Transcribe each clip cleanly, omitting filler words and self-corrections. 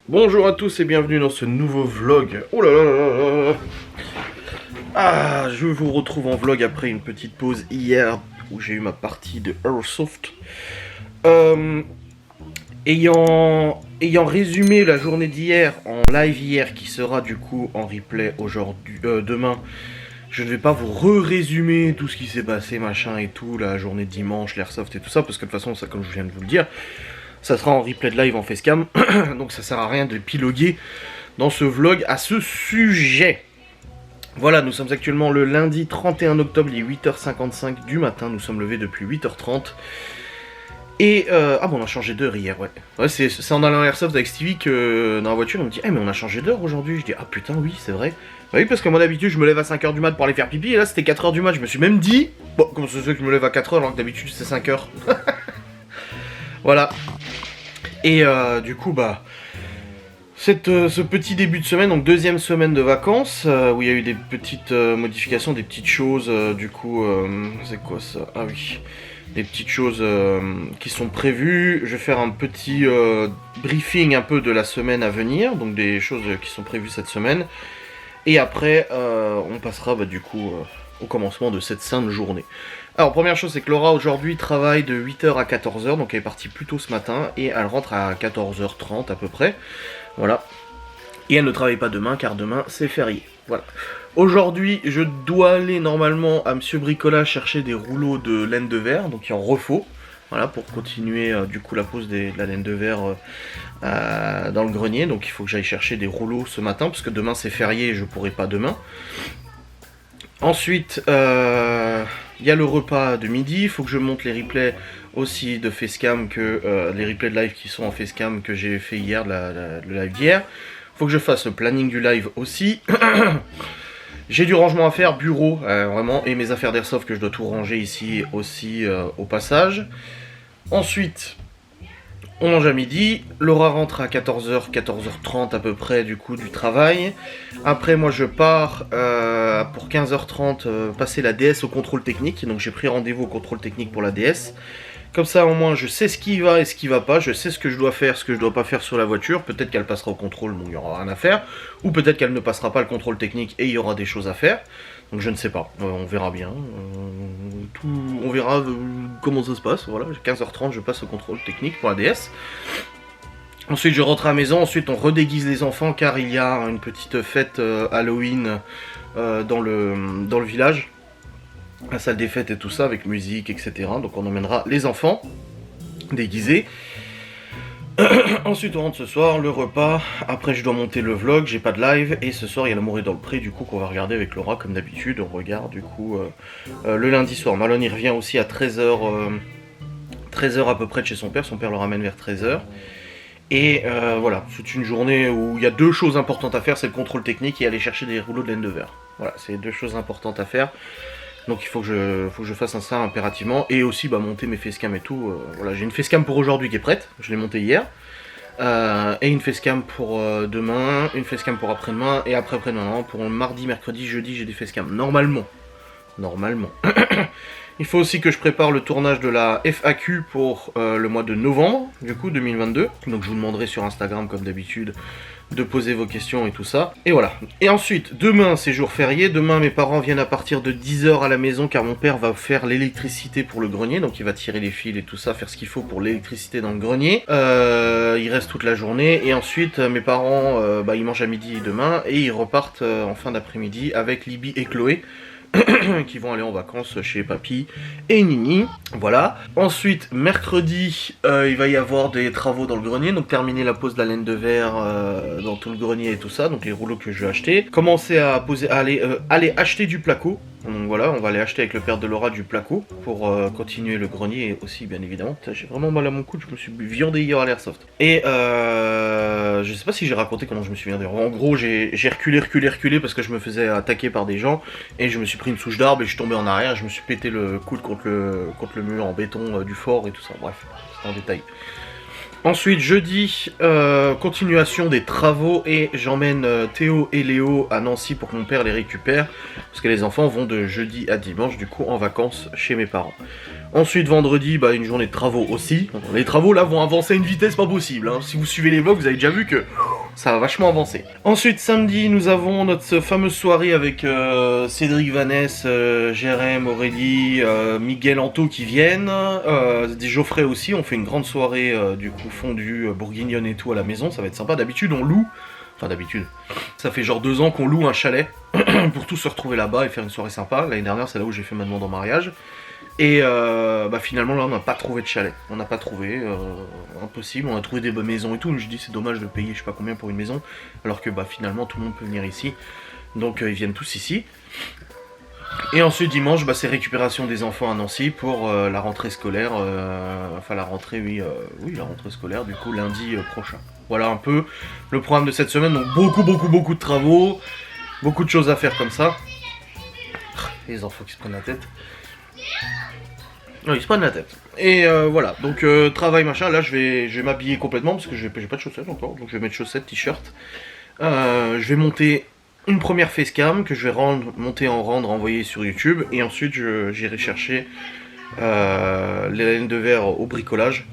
Bonjour à tous et bienvenue dans ce nouveau vlog. Oh là là là là là. Ah, je vous retrouve en vlog après une petite pause hier où j'ai eu ma partie de Airsoft. Ayant résumé la journée d'hier en live hier qui sera du coup en replay aujourd'hui, demain, je ne vais pas vous résumer tout ce qui s'est passé machin et tout, la journée de dimanche, l'Airsoft et tout ça, parce que de toute façon, ça, comme je viens de vous le dire, ça sera en replay de live en facecam, donc ça sert à rien de piloguer dans ce vlog à ce sujet. Voilà, nous sommes actuellement le lundi 31 octobre, il est 8h55 du matin, nous sommes levés depuis 8h30. Et ah bon, on a changé d'heure hier, ouais. Ouais, c'est en allant à Airsoft avec Stevie que dans la voiture on me dit mais on a changé d'heure aujourd'hui. Je dis ah putain oui c'est vrai. Bah oui parce que moi d'habitude je me lève à 5h du mat pour aller faire pipi et là c'était 4h du mat. Je me suis même dit bon comment ça se fait que je me lève à 4h alors que d'habitude c'est 5h. Voilà. Et du coup bah ce petit début de semaine, donc deuxième semaine de vacances, où il y a eu des petites modifications, des petites choses, du coup, c'est quoi ça? Ah oui, des petites choses qui sont prévues. Je vais faire un petit briefing un peu de la semaine à venir, donc des choses qui sont prévues cette semaine. Et après, on passera bah, du coup au commencement de cette sainte journée. Alors première chose c'est que Laura aujourd'hui travaille de 8h à 14h, donc elle est partie plus tôt ce matin et elle rentre à 14h30 à peu près. Voilà. Et elle ne travaille pas demain car demain c'est férié. Voilà. Aujourd'hui je dois aller normalement à Monsieur Bricola chercher des rouleaux de laine de verre, donc il en refaut. Voilà, pour continuer du coup la pose de la laine de verre dans le grenier. Donc il faut que j'aille chercher des rouleaux ce matin, parce que demain c'est férié et je pourrai pas demain. Ensuite, il y a le repas de midi, il faut que je monte les replays aussi de facecam, les replays de live qui sont en facecam que j'ai fait hier, le live d'hier. Il faut que je fasse le planning du live aussi. J'ai du rangement à faire, bureau, vraiment, et mes affaires d'airsoft que je dois tout ranger ici aussi au passage. Ensuite, on mange à midi, Laura rentre à 14h, 14h30 à peu près du coup du travail. Après moi je pars pour 15h30 passer la DS au contrôle technique, donc j'ai pris rendez-vous au contrôle technique pour la DS. Comme ça au moins je sais ce qui va et ce qui va pas, je sais ce que je dois faire, ce que je dois pas faire sur la voiture. Peut-être qu'elle passera au contrôle, donc il n'y aura rien à faire. Ou peut-être qu'elle ne passera pas le contrôle technique et il y aura des choses à faire. Donc je ne sais pas, on verra bien. On verra comment ça se passe. Voilà, 15h30 je passe au contrôle technique pour la DS. Ensuite je rentre à la maison, ensuite on redéguise les enfants car il y a une petite fête Halloween dans le village. La salle des fêtes et tout ça avec musique etc. Donc on emmènera les enfants déguisés. Ensuite on rentre ce soir, le repas, après je dois monter le vlog, j'ai pas de live, et ce soir il y a l'amour est dans le pré du coup qu'on va regarder avec Laura comme d'habitude, on regarde du coup le lundi soir. Malone il revient aussi à 13h, 13h à peu près de chez son père le ramène vers 13h. Et voilà, c'est une journée où il y a deux choses importantes à faire, c'est le contrôle technique et aller chercher des rouleaux de laine de verre. Voilà, c'est deux choses importantes à faire. Donc il faut que je fasse ça impérativement. Et aussi bah, monter mes facecam et tout. Voilà, j'ai une facecam pour aujourd'hui qui est prête. Je l'ai montée hier. Et une facecam pour demain. Une facecam pour après-demain. Et après-demain. Pour mardi, mercredi, jeudi, j'ai des facecam. Normalement. Il faut aussi que je prépare le tournage de la FAQ pour le mois de novembre, du coup, 2022. Donc je vous demanderai sur Instagram, comme d'habitude, de poser vos questions et tout ça. Et voilà. Et ensuite, demain, c'est jour férié. Demain, mes parents viennent à partir de 10h à la maison, car mon père va faire l'électricité pour le grenier. Donc il va tirer les fils et tout ça, faire ce qu'il faut pour l'électricité dans le grenier. Il reste toute la journée. Et ensuite, mes parents, ils mangent à midi demain. Et ils repartent en fin d'après-midi avec Libby et Chloé. Qui vont aller en vacances chez Papy et Nini, voilà. Ensuite, mercredi, il va y avoir des travaux dans le grenier, donc terminer la pose de la laine de verre dans tout le grenier et tout ça, donc les rouleaux que je vais acheter. Commencer à poser, aller acheter du placo. Donc voilà, on va aller acheter avec le père de Laura du placo pour continuer le grenier aussi, bien évidemment. J'ai vraiment mal à mon coude, je me suis viandé hier à l'airsoft. Et je sais pas si j'ai raconté comment je me suis viandé. En gros, j'ai reculé parce que je me faisais attaquer par des gens et je me suis pris une souche d'arbre et je suis tombé en arrière. Je me suis pété le coude contre le mur en béton du fort et tout ça. Bref, c'est en détail. Ensuite, jeudi, continuation des travaux et j'emmène Théo et Léo à Nancy pour que mon père les récupère. Parce que les enfants vont de jeudi à dimanche, du coup, en vacances chez mes parents. Ensuite, vendredi, une journée de travaux aussi. Les travaux, là, vont avancer à une vitesse pas possible. Hein. Si vous suivez les vlogs, vous avez déjà vu que ça a vachement avancé. Ensuite, samedi, nous avons notre fameuse soirée avec Cédric, Vanessa, Jérém, Aurélie, Miguel, Anto qui viennent, des Geoffrey aussi. On fait une grande soirée du coup fondue bourguignonne et tout à la maison, ça va être sympa. D'habitude, on loue. Enfin d'habitude, ça fait genre 2 ans qu'on loue un chalet pour tous se retrouver là-bas et faire une soirée sympa. L'année dernière, c'est là où j'ai fait ma demande en mariage. Et finalement là on n'a pas trouvé de chalet, on n'a pas trouvé, impossible, on a trouvé des bonnes maisons et tout, mais je dis c'est dommage de payer je sais pas combien pour une maison, alors que finalement tout le monde peut venir ici, donc ils viennent tous ici. Et ensuite dimanche c'est récupération des enfants à Nancy pour la rentrée scolaire, enfin la rentrée la rentrée scolaire du coup lundi prochain. Voilà un peu le programme de cette semaine, donc beaucoup de travaux, beaucoup de choses à faire comme ça. Les enfants qui se prennent la tête. Non, ils se prennent la tête. Et voilà, donc travail machin, là je vais m'habiller complètement parce que j'ai pas de chaussettes encore, donc je vais mettre chaussettes, t-shirt. Je vais monter une première facecam que je vais monter en rendre, envoyer sur YouTube, et ensuite j'irai chercher les laines de verre au bricolage.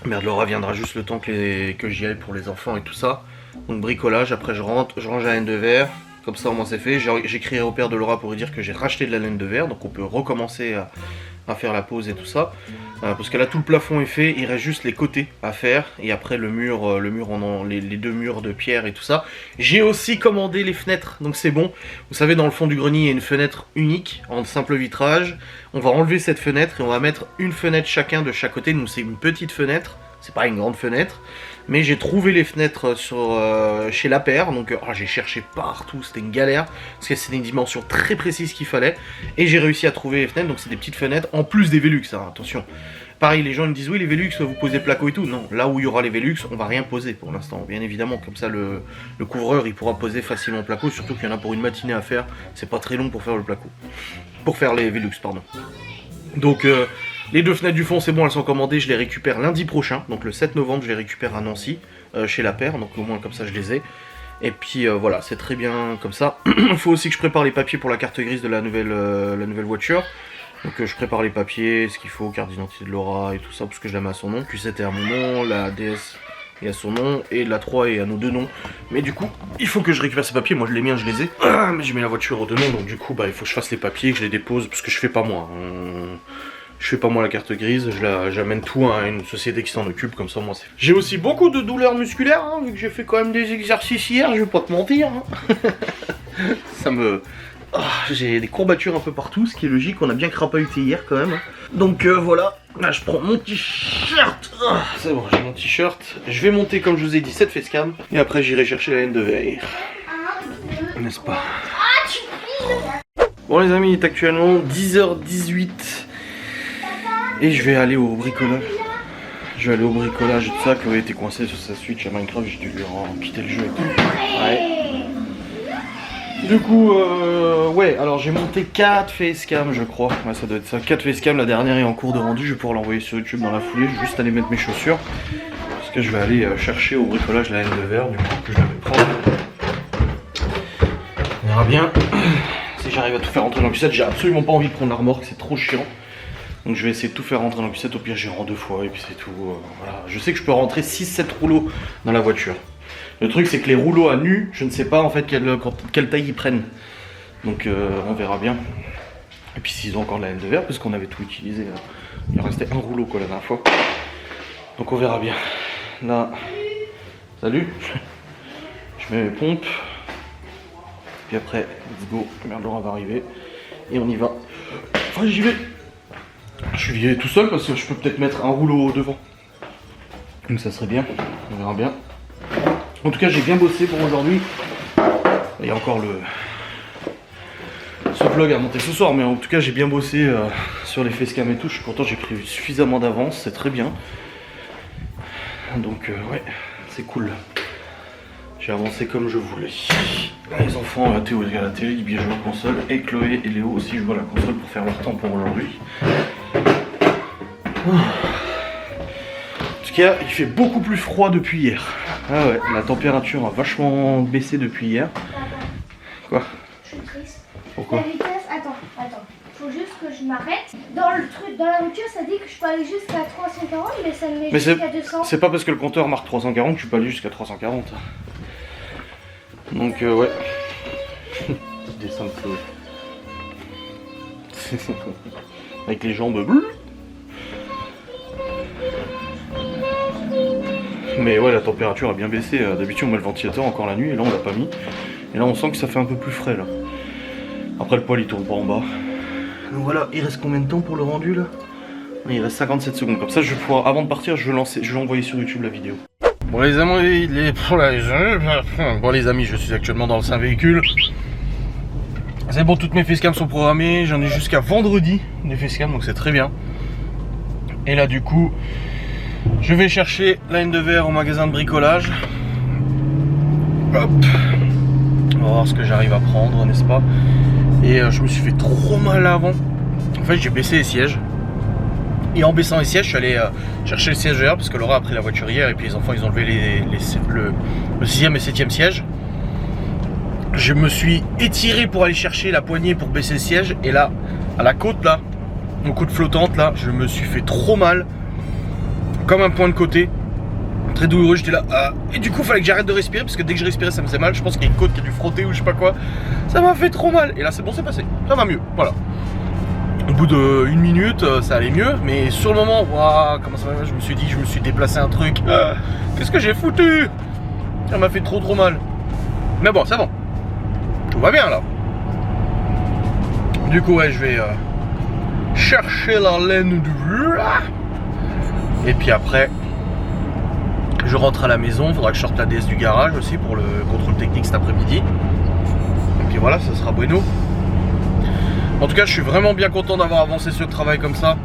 Merde, Laura viendra juste le temps que j'y aille pour les enfants et tout ça. Donc bricolage, après je range la laine de verre. Comme ça au moins c'est fait, j'écrirai au père de Laura pour lui dire que j'ai racheté de la laine de verre, donc on peut recommencer à faire la pose et tout ça. Parce que là tout le plafond est fait, il reste juste les côtés à faire, et après le mur les 2 murs de pierre et tout ça. J'ai aussi commandé les fenêtres, donc c'est bon. Vous savez dans le fond du grenier il y a une fenêtre unique, en simple vitrage. On va enlever cette fenêtre et on va mettre une fenêtre chacun de chaque côté, donc c'est une petite fenêtre, c'est pas une grande fenêtre. Mais j'ai trouvé les fenêtres chez La Paire, donc j'ai cherché partout, c'était une galère, parce que c'était une dimension très précise qu'il fallait, et j'ai réussi à trouver les fenêtres, donc c'est des petites fenêtres, en plus des Velux, hein, attention. Pareil, les gens me disent, oui les Velux, vous posez placo et tout, non, là où il y aura les Velux, on va rien poser pour l'instant, bien évidemment, comme ça le couvreur il pourra poser facilement placo, surtout qu'il y en a pour une matinée à faire, c'est pas très long pour faire le placo, pour faire les Velux, pardon. Donc les 2 fenêtres du fond c'est bon, elles sont commandées, je les récupère lundi prochain, donc le 7 novembre je les récupère à Nancy, chez La Paire, donc au moins comme ça je les ai. Et puis voilà, c'est très bien comme ça. Il faut aussi que je prépare les papiers pour la carte grise de la nouvelle voiture. Donc je prépare les papiers, ce qu'il faut, carte d'identité de Laura et tout ça, parce que je la mets à son nom. Puis c'était à mon nom, la DS est à son nom, et la 3 est à nos 2 noms. Mais du coup, il faut que je récupère ces papiers, moi les miens je les ai. Mais j'ai mis la voiture aux 2 noms, donc du coup il faut que je fasse les papiers, que je les dépose, parce que je fais pas moi. Je fais pas moi la carte grise, j'amène tout à une société qui s'en occupe, comme ça moi c'est... J'ai aussi beaucoup de douleurs musculaires, hein, vu que j'ai fait quand même des exercices hier, je vais pas te mentir. Hein. Ça me... j'ai des courbatures un peu partout, ce qui est logique, on a bien crapahuté hier quand même. Donc voilà, là je prends mon t-shirt. C'est bon, j'ai mon t-shirt. Je vais monter comme je vous ai dit cette facecam, et après j'irai chercher la laine de verre. N'est-ce pas? Bon les amis, il est actuellement 10h18. Et je vais aller au bricolage. Je vais aller au bricolage et tout ça. Chloé était coincée sur sa Switch à Minecraft, j'ai dû lui quitter le jeu et tout. Ouais. Du coup, ouais, alors j'ai monté 4 facecam je crois. Ouais, ça doit être ça. 4 facecam, la dernière est en cours de rendu. Je vais pouvoir l'envoyer sur YouTube dans la foulée. Je vais juste aller mettre mes chaussures. Parce que je vais aller chercher au bricolage la laine de verre, du coup, que je vais prendre. On verra bien si j'arrive à tout faire rentrer dans le Q7. J'ai absolument pas envie de prendre la remorque, c'est trop chiant. Donc je vais essayer de tout faire rentrer dans le Q7, au pire j'y rends 2 fois et puis c'est tout. Voilà. Je sais que je peux rentrer 6-7 rouleaux dans la voiture. Le truc c'est que les rouleaux à nu, je ne sais pas en fait quelle taille ils prennent. Donc on verra bien. Et puis s'ils ont encore de la laine de verre, parce qu'on avait tout utilisé. Il restait un rouleau quoi la dernière fois. Donc on verra bien. Là, salut. Je mets mes pompes. Puis après, let's go. Merde, Laura va arriver. Et on y va. Enfin j'y vais. Je vais y aller tout seul parce que je peux peut-être mettre un rouleau devant. Donc ça serait bien, on verra bien. En tout cas j'ai bien bossé pour aujourd'hui. Il y a encore ce vlog à monter ce soir, mais en tout cas j'ai bien bossé sur les facecam et tout. Je suis content, j'ai pris suffisamment d'avance, c'est très bien. Donc ouais, c'est cool. J'ai avancé comme je voulais. Les enfants, Théo est à la télé, Libye joue à la console, et Chloé et Léo aussi jouent à la console pour faire leur temps pour aujourd'hui. En tout cas, il fait beaucoup plus froid depuis hier. Ah ouais, la température a vachement baissé depuis hier. Quoi? Je suis triste. Pourquoi? La vitesse, attends. Faut faut juste que je m'arrête. Dans la voiture, ça dit que je peux aller jusqu'à 340, mais ça me met jusqu'à 200. C'est pas parce que le compteur marque 340 que tu peux aller jusqu'à 340. Donc ouais. Descends le feu. Avec les jambes bleues. Mais ouais, la température a bien baissé. D'habitude on met le ventilateur encore la nuit et là on l'a pas mis. Et là on sent que ça fait un peu plus frais là. Après le poêle il tourne pas en bas. Donc voilà, il reste combien de temps pour le rendu là? Il reste 57 secondes. Comme ça je vais pouvoir, avant de partir, je vais envoyer sur YouTube la vidéo. Bon les amis, je suis actuellement dans le Saint véhicule. C'est bon, toutes mes facecams sont programmées. J'en ai jusqu'à vendredi des facecams, donc c'est très bien. Et là du coup, je vais chercher la laine de verre au magasin de bricolage. Hop. On va voir ce que j'arrive à prendre, n'est-ce pas? Et je me suis fait trop mal avant. En fait, j'ai baissé les sièges. Et en baissant les sièges, je suis allé chercher le siège derrière parce que Laura a pris la voiture hier et puis les enfants ils ont levé le 6e et 7e siège. Je me suis étiré pour aller chercher la poignée pour baisser le siège et là, à la côte là, aux côtes flottantes là, je me suis fait trop mal. Comme un point de côté. Très douloureux, j'étais là. Et du coup, il fallait que j'arrête de respirer parce que dès que je respirais, ça me faisait mal. Je pense qu'il y a une côte qui a dû frotter ou je sais pas quoi. Ça m'a fait trop mal. Et là, c'est bon, c'est passé. Ça va mieux. Voilà. Au bout d'une minute, ça allait mieux. Mais sur le moment, waouh, comment ça va? Je me suis dit, je me suis déplacé un truc. Qu'est-ce que j'ai foutu? Ça m'a fait trop mal. Mais bon, c'est bon. Tout va bien là. Du coup, ouais, je vais chercher la laine de verre. Et puis après, je rentre à la maison. Il faudra que je sorte la DS du garage aussi pour le contrôle technique cet après-midi. Et puis voilà, ça sera bueno. En tout cas, je suis vraiment bien content d'avoir avancé ce travail comme ça.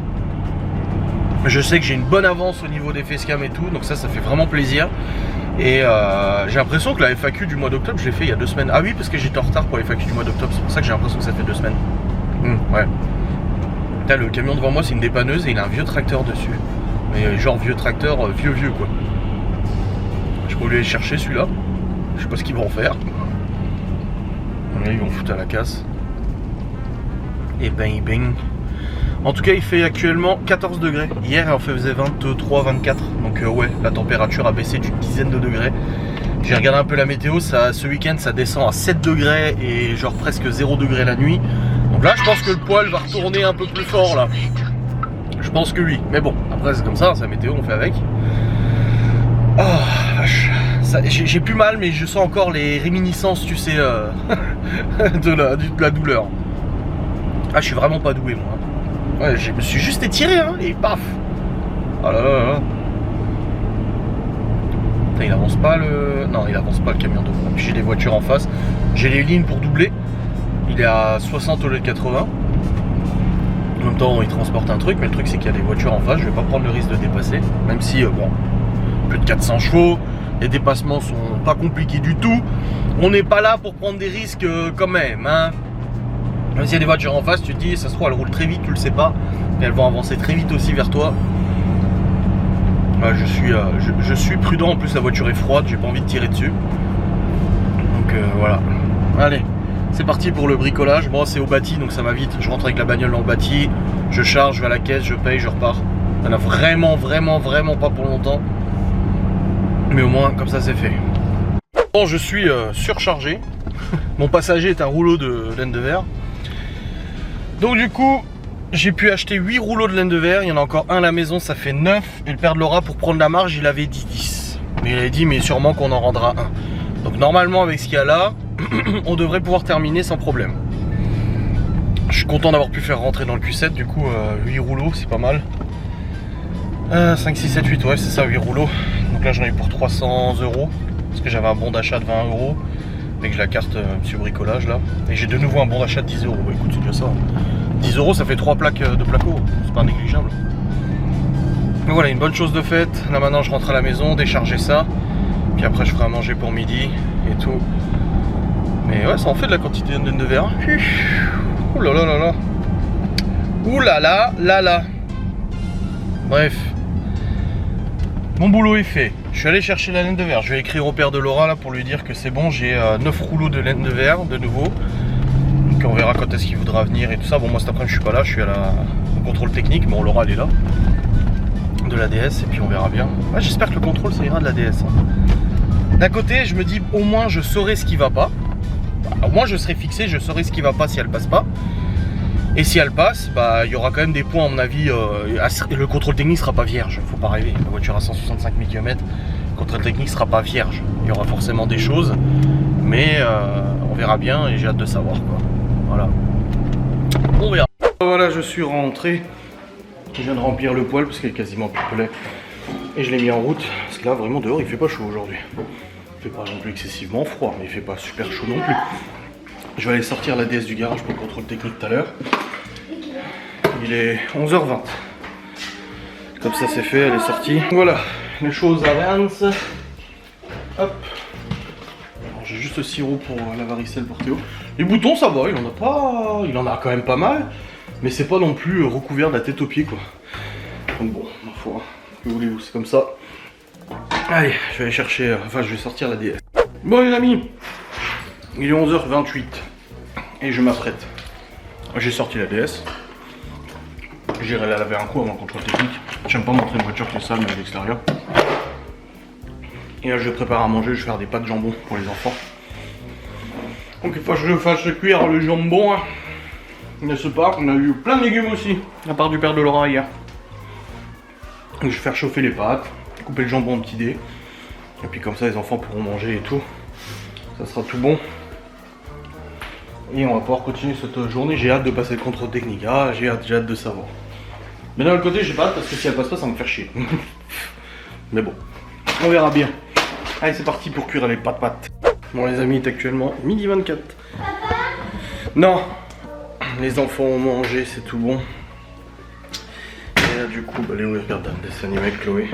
Je sais que j'ai une bonne avance au niveau des facecams et tout, donc ça fait vraiment plaisir. Et j'ai l'impression que la FAQ du mois d'octobre, je l'ai fait il y a 2 semaines. Ah oui, parce que j'étais en retard pour la FAQ du mois d'octobre, c'est pour ça que j'ai l'impression que ça fait 2 semaines. Ouais. Putain, le camion devant moi, c'est une dépanneuse et il a un vieux tracteur dessus. Mais genre vieux tracteur, vieux quoi. Je peux aller le chercher celui-là. Je sais pas ce qu'ils vont en faire. Ils vont foutre à la casse. Et bang. En tout cas, il fait actuellement 14 degrés. Hier, il en faisait 23, 24. Donc ouais, la température a baissé d'une dizaine de degrés. J'ai regardé un peu la météo. Ce week-end, ça descend à 7 degrés et genre presque 0 degré la nuit. Donc là, je pense que le poil va retourner un peu plus fort là. Je pense que oui. Mais bon, après c'est comme ça, c'est la météo, on fait avec. Oh, vache. J'ai plus mal, mais je sens encore les réminiscences, tu sais, de la douleur. Ah, je suis vraiment pas doué, moi. Ouais, je me suis juste étiré, hein, et paf. Oh là là. Putain, il avance pas le... Non, il avance pas le camion devant. Puis j'ai des voitures en face. J'ai les lignes pour doubler. Il est à 60 au lieu de 80. En même temps, il transporte un truc, mais le truc, c'est qu'il y a des voitures en face. Je vais pas prendre le risque de dépasser. Même si, bon, plus de 400 chevaux. Les dépassements sont pas compliqués du tout. On n'est pas là pour prendre des risques quand même, hein. Même s'il y a des voitures en face, tu te dis, ça se trouve, elles roulent très vite, tu le sais pas. Et elles vont avancer très vite aussi vers toi. Je suis prudent, en plus la voiture est froide, j'ai pas envie de tirer dessus. Donc voilà. Allez, c'est parti pour le bricolage. Bon, c'est au bâti, donc ça va vite. Je rentre avec la bagnole dans le bâti, je charge, je vais à la caisse, je paye, je repars. Ça n'a vraiment pas pour longtemps. Mais au moins, comme ça, c'est fait. Bon, je suis surchargé. Mon passager est un rouleau de laine de verre. Donc du coup, j'ai pu acheter 8 rouleaux de laine de verre. Il y en a encore un à la maison, ça fait 9. Et le père de Laura, pour prendre la marge, il avait dit 10. Mais il avait dit, mais sûrement qu'on en rendra un. Donc normalement, avec ce qu'il y a là, on devrait pouvoir terminer sans problème. Je suis content d'avoir pu faire rentrer dans le Q7. Du coup, 8 rouleaux, c'est pas mal. 5, 6, 7, 8, ouais, c'est ça, 8 rouleaux. Donc là, j'en ai eu pour 300 €. Parce que j'avais un bon d'achat de 20 € avec la carte Monsieur Bricolage là. Et j'ai de nouveau un bon d'achat de 10 €. Bah, écoute, c'est déjà ça. 10 €, ça fait 3 plaques de placo. C'est pas négligeable. Mais voilà, une bonne chose de faite. Là maintenant, je rentre à la maison, décharger ça. Puis après, je ferai à manger pour midi et tout. Mais ouais, ça en fait de la quantité de laine de verre. Ouh là là là là. Ouh là là là là. Bref. Mon boulot est fait. Je suis allé chercher la laine de verre. Je vais écrire au père de Laura là pour lui dire que c'est bon. J'ai 9 rouleaux de laine de verre de nouveau. Donc on verra quand est-ce qu'il voudra venir et tout ça. Bon, moi cet après-midi je suis pas là, je suis au contrôle technique, mais Laura elle est là de la DS et puis on verra bien. Ouais, j'espère que le contrôle ça ira de la DS. D'un côté je me dis au moins je saurai ce qui va pas. Au moins je serai fixé, je saurai ce qui va pas si elle passe pas. Et si elle passe, bah il y aura quand même des points à mon avis. Le contrôle technique sera pas vierge, faut pas rêver. La voiture à 165 000 km, le contrôle technique sera pas vierge. Il y aura forcément des choses, mais on verra bien et j'ai hâte de savoir quoi. Voilà. On verra. Voilà, je suis rentré. Je viens de remplir le poêle parce qu'il est quasiment plus de lait. Et je l'ai mis en route. Parce que là vraiment dehors il fait pas chaud aujourd'hui. Il fait pas non plus excessivement froid, mais il fait pas super chaud non plus. Je vais aller sortir la DS du garage pour le contrôle technique tout à l'heure. Il est 11h20. Comme ça c'est fait, elle est sortie. Voilà, les choses avancent. Hop. J'ai juste le sirop pour la varicelle pour Théo. Les boutons ça va, il en a quand même pas mal. Mais c'est pas non plus recouvert de la tête aux pieds quoi. Donc bon, ma foi, que voulez-vous, c'est comme ça. Allez, je vais aller chercher, je vais sortir la DS. Bon les amis, il est 11h28 et je m'apprête. J'ai sorti la DS. J'irai la laver un coup avant le contrôle technique. J'aime pas montrer une voiture qui est sale mais à l'extérieur. Et là je vais préparer à manger, je vais faire des pâtes de jambon pour les enfants. Donc il faut que je fasse cuire le jambon. N'est-ce pas? On a eu plein de légumes aussi, à part du père de Laura hier. Donc, je vais faire chauffer les pâtes, couper le jambon en petits dés. Et puis comme ça les enfants pourront manger et tout. Ça sera tout bon. Et on va pouvoir continuer cette journée. J'ai hâte de passer le contrôle technique. Ah, j'ai hâte de savoir. Mais d'un autre côté, j'ai pas hâte parce que si elle passe pas, ça va me faire chier. Mais bon, on verra bien. Allez, c'est parti pour cuire les pâtes. Bon, les amis, il est actuellement 12h24. Non, les enfants ont mangé, c'est tout bon. Et là, du coup, Léo, il regarde un dessin animé avec Chloé.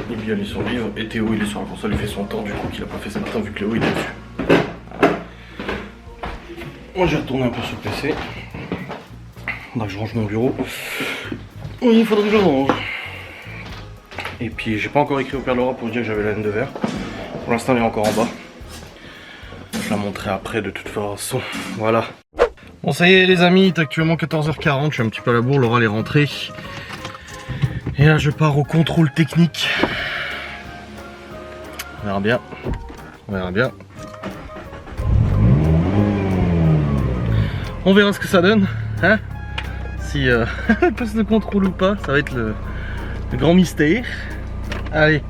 Libia lit son livre. Et Théo, il est sur la console, il fait son temps, du coup, qu'il a pas fait ce matin vu que Léo, il est dessus. Moi j'ai retourné un peu sur le PC. Faudra que je range mon bureau. Oui, il faudrait que je range. Et puis j'ai pas encore écrit au père Laura pour dire que j'avais la laine de verre. Pour l'instant elle est encore en bas. Je la montrerai après de toute façon. Voilà. Bon ça y est les amis, il est actuellement 14h40. Je suis un petit peu à la bourre, Laura elle est rentrée. Et là je pars au contrôle technique. On verra bien. On verra bien. On verra ce que ça donne, hein. Si elle passe le contrôle ou pas, ça va être le grand mystère. Allez,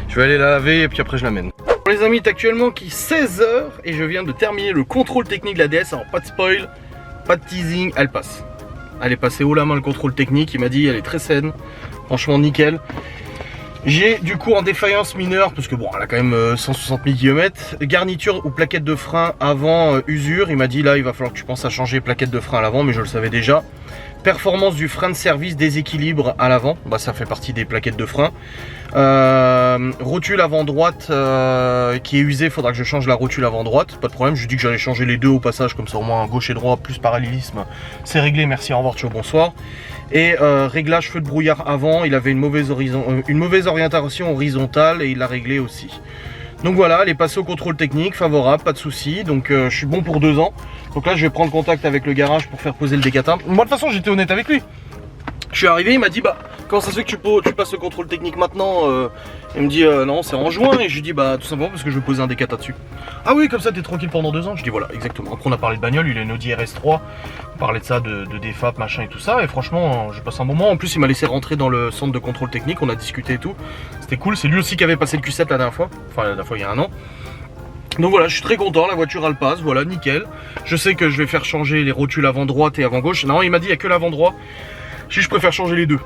je vais aller la laver et puis après je l'amène. Bon, les amis, il est actuellement qui 16h et je viens de terminer le contrôle technique de la DS. Alors pas de spoil, pas de teasing, elle passe. Elle est passée haut la main le contrôle technique, il m'a dit elle est très saine, franchement nickel. J'ai du coup en défaillance mineure, parce que bon elle a quand même 160 000 km, garniture ou plaquette de frein avant usure. Il m'a dit là il va falloir que tu penses à changer plaquette de frein à l'avant, mais je le savais déjà. Performance du frein de service, déséquilibre à l'avant, bah ça fait partie des plaquettes de frein. Rotule avant droite qui est usée, il faudra que je change la rotule avant droite, pas de problème. Je lui ai dit que j'allais changer les deux au passage, comme ça au moins gauche et droit plus parallélisme, c'est réglé, merci, au revoir, ciao, bonsoir. Et réglage feu de brouillard avant, il avait une mauvaise orientation horizontale et il l'a réglé aussi. Donc voilà, elle est passée au contrôle technique, favorable, pas de souci. Donc je suis bon pour 2 ans. Donc là je vais prendre contact avec le garage pour faire poser le décatin. Moi de toute façon j'étais honnête avec lui. Je suis arrivé, il m'a dit bah comment ça se fait que tu passes le contrôle technique maintenant? Il me dit non c'est en juin. Et je lui dis bah tout simplement parce que je veux poser un décata dessus. Ah oui comme ça t'es tranquille pendant 2 ans. Je dis voilà exactement. Après on a parlé de bagnole, il a une Audi RS3. On parlait de ça, de DFAP machin et tout ça. Et franchement j'ai passé un bon moment. En plus il m'a laissé rentrer dans le centre de contrôle technique, on a discuté et tout. C'était cool, c'est lui aussi qui avait passé le Q7 la dernière fois. Enfin la dernière fois il y a 1 an. Donc voilà, je suis très content, la voiture elle passe, voilà, nickel. Je sais que je vais faire changer les rotules avant droite et avant gauche. Non, il m'a dit il n'y a que l'avant droit. Si je préfère changer les deux,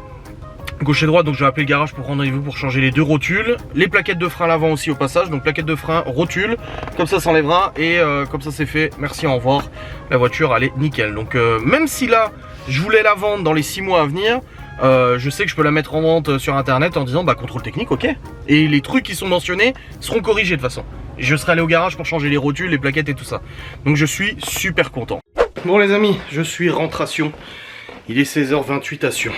gauche et droite, donc je vais appeler le garage pour rendez-vous pour changer les 2 rotules. Les plaquettes de frein à l'avant aussi au passage, donc plaquettes de frein, rotule, comme ça s'enlèvera et comme ça c'est fait, merci, au revoir. La voiture elle est nickel, donc même si là je voulais la vendre dans les 6 mois à venir, je sais que je peux la mettre en vente sur internet en disant bah contrôle technique, ok. Et les trucs qui sont mentionnés seront corrigés de toute façon. Je serai allé au garage pour changer les rotules, les plaquettes et tout ça. Donc je suis super content. Bon les amis, je suis rentration. Il est 16h28 à Sion.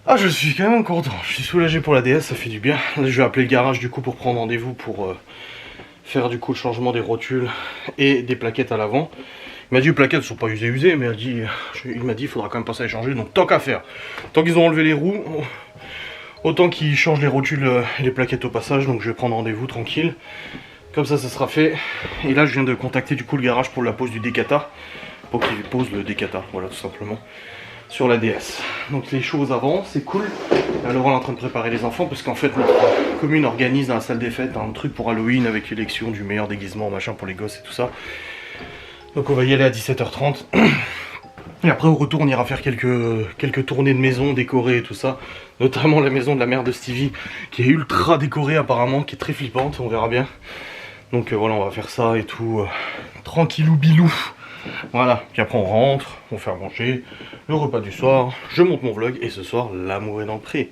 Ah je suis quand même content. Je suis soulagé pour la DS, ça fait du bien. Là, je vais appeler le garage du coup pour prendre rendez-vous pour faire du coup le changement des rotules et des plaquettes à l'avant. Il m'a dit les plaquettes ne sont pas usées, mais il m'a dit il faudra quand même passer à les changer, donc tant qu'à faire. Tant qu'ils ont enlevé les roues, autant qu'ils changent les rotules et les plaquettes au passage, donc je vais prendre rendez-vous tranquille. Comme ça sera fait. Et là je viens de contacter du coup le garage pour la pose du Decata, pour qu'il pose le Decata, voilà tout simplement, sur la DS. Donc les choses avancent, c'est cool. Là, Laurent est en train de préparer les enfants, parce qu'en fait notre commune organise dans la salle des fêtes un truc pour Halloween avec l'élection du meilleur déguisement, machin pour les gosses et tout ça. Donc on va y aller à 17h30. Et après au retour on ira faire quelques tournées de maison décorées et tout ça. Notamment la maison de la mère de Stevie qui est ultra décorée apparemment, qui est très flippante, on verra bien. Donc voilà, on va faire ça et tout, tranquillou bilou. Voilà, puis après on rentre, on fait à manger, le repas du soir, je monte mon vlog et ce soir l'amour est dans le pré.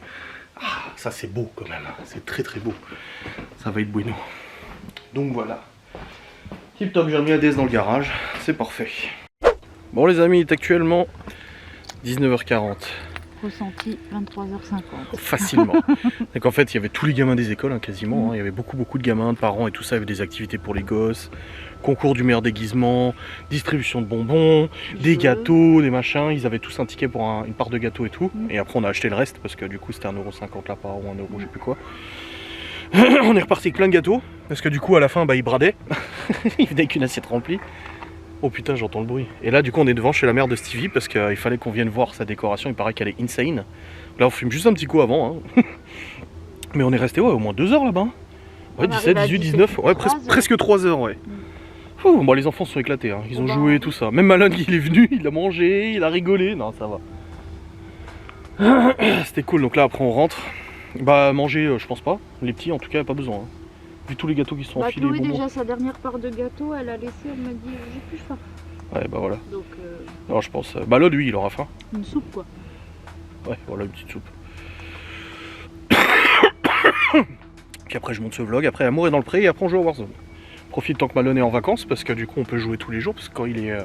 Ah, ça c'est beau quand même, c'est très très beau. Ça va être bueno. Donc voilà. Tip top, j'ai remis la DS dans le garage, c'est parfait. Bon les amis, il est actuellement 19h40. Ressenti 23h50. Facilement. Donc en fait il y avait tous les gamins des écoles quasiment, il y avait beaucoup de gamins, de parents et tout ça, il y avait des activités pour les gosses, concours du meilleur déguisement, distribution de bonbons, des gâteaux, des machins, ils avaient tous un ticket pour une part de gâteau et tout, et après on a acheté le reste parce que du coup c'était 1,50€ la part ou 1€, je sais plus quoi. On est reparti avec plein de gâteaux, parce que du coup à la fin ils bradaient, il venait avec une assiette remplie. Oh putain, j'entends le bruit. Et là du coup on est devant chez la mère de Stevie parce qu'il fallait qu'on vienne voir sa décoration, il paraît qu'elle est insane. Là on fume juste un petit coup avant, hein. Mais on est resté au moins 2 heures là-bas. Ouais, 17, 18, 19, ouais, presque 3 heures, ouais. Ouh, bon les enfants se sont éclatés, hein. Ils ont joué et tout ça. Même Malone il est venu, il a mangé, il a rigolé, non ça va. C'était cool, donc là après on rentre. Bah manger je pense pas, les petits en tout cas pas besoin, hein. Vu tous les gâteaux qui sont enfilés. Chloé déjà sa dernière part de gâteau, elle a laissé, elle m'a dit j'ai plus faim. Ouais bah voilà. Donc non je pense, bah là lui il aura faim. une soupe quoi. Ouais voilà une petite soupe. Puis après je monte ce vlog, après Amour est dans le pré et après on joue à Warzone. Profite tant que Malone est en vacances parce que du coup on peut jouer tous les jours, parce que quand il est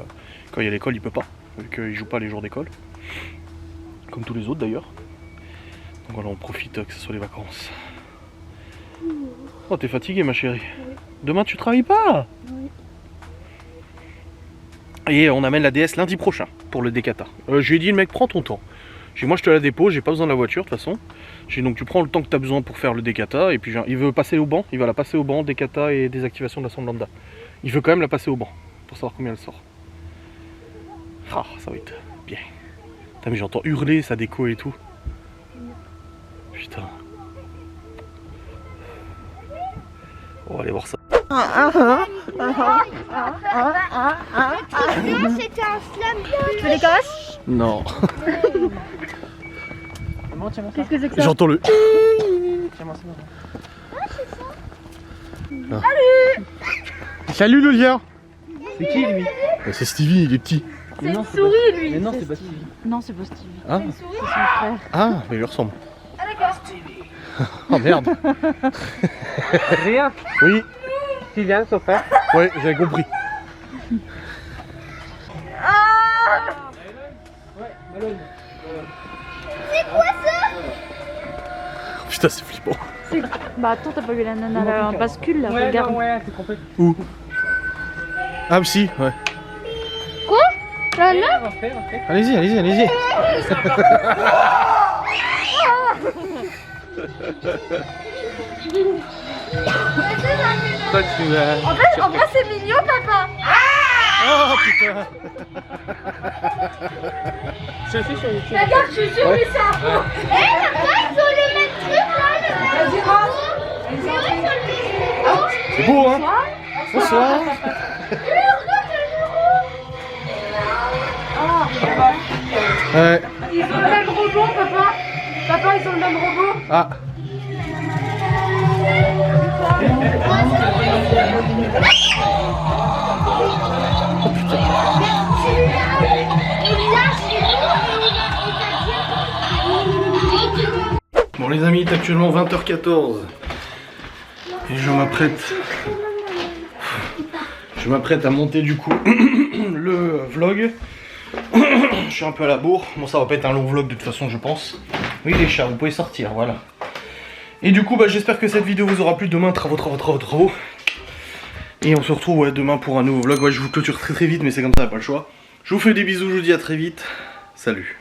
quand il y a l'école il peut pas, vu qu'il joue pas les jours d'école. Comme tous les autres d'ailleurs. Donc voilà, on profite que ce soit les vacances. Oh t'es fatiguée ma chérie. Oui. Demain tu travailles pas? Oui. Et on amène la DS lundi prochain pour le Decata. Je lui ai dit le mec prends ton temps. J'ai dit moi je te la dépose, j'ai pas besoin de la voiture de toute façon. J'ai dit donc tu prends le temps que tu as besoin pour faire le Decata. Et puis il veut passer au banc, il va la passer au banc, Decata et désactivation de la sonde lambda. Il veut quand même la passer au banc pour savoir combien elle sort. Ah ça va être bien. Putain mais j'entends hurler sa déco et tout. Putain. On va aller voir ça. C'était un slam. Tu veux les casses? Non. Qu'est-ce que c'est que ça? J'entends le. Ah, Salut le lien. C'est qui lui? C'est Stevie, il est petit. C'est une souris lui. Mais non, c'est pas Stevie. Non, c'est pas Stevie. Ah, C'est son frère. ah mais il lui ressemble. Ah d'accord. Oh merde. Rien. Oui, Sylviane, son frère. ouais, j'avais compris. C'est quoi ça? Putain, c'est flippant. Bah attends, t'as pas vu la nana la bascule là? Ouais, Regarde. non, ouais, c'est complet. Où? Ah, mais si, ouais. Là là. On va faire. Allez-y, allez-y, allez-y. En vrai c'est mignon papa. Oh putain. Je suis sur YouTube. Regarde, je suis sûre que c'est un faux. Eh papa, ils ont le même truc là. Vas-y rentre. C'est vrai qu'ils ont le même truc. C'est beau, hein? Bonsoir. Ouais. Ils ont le même robot papa. Papa, ils ont le même robot. Ah. Bon les amis, il est actuellement 20h14 et je m'apprête à monter du coup le vlog. Je suis un peu à la bourre, bon ça va pas être un long vlog de toute façon je pense. Oui les chats, vous pouvez sortir, voilà. Et du coup bah, j'espère que cette vidéo vous aura plu. Demain travaux. Et on se retrouve ouais, demain pour un nouveau vlog. Ouais, je vous clôture très vite, mais c'est comme ça, pas le choix. Je vous fais des bisous, je vous dis à très vite. Salut.